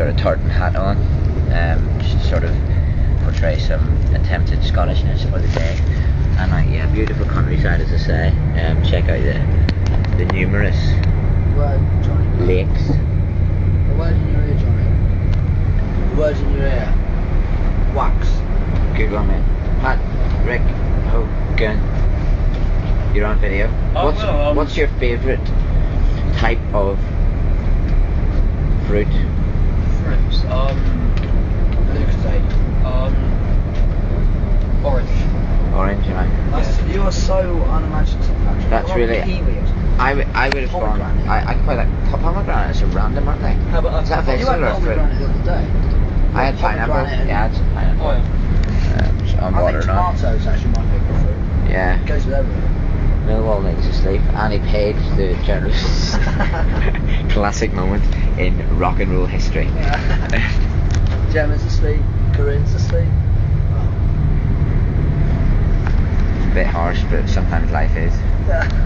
sort of tartan hat on, just to sort of portray some attempted Scottishness for the day. And yeah, beautiful countryside, as I say. Check out the numerous lakes. The word in your ear, Johnny. The words in your ear. Wax. Good one, mate. Pat, Rick, Hogan. You're on video. What's your favourite type of fruit? Fruits. Orange. Orange, right? You are so unimaginative, Patrick. That's really. Kiwi. I would have gone. I quite like pomegranates are random, aren't they? How about Is that a you had vegetable or fruit? pomegranate the other day. I had pineapple. Yeah, I had some pineapple. Oh, yeah. Just on I water think now. tomato is actually my favourite fruit. Yeah. It goes with everything. Millwall needs to sleep. Annie Page, the journalist. Classic moment in rock and roll history. Gemma's asleep. Corinne's asleep. A bit harsh, but sometimes life is.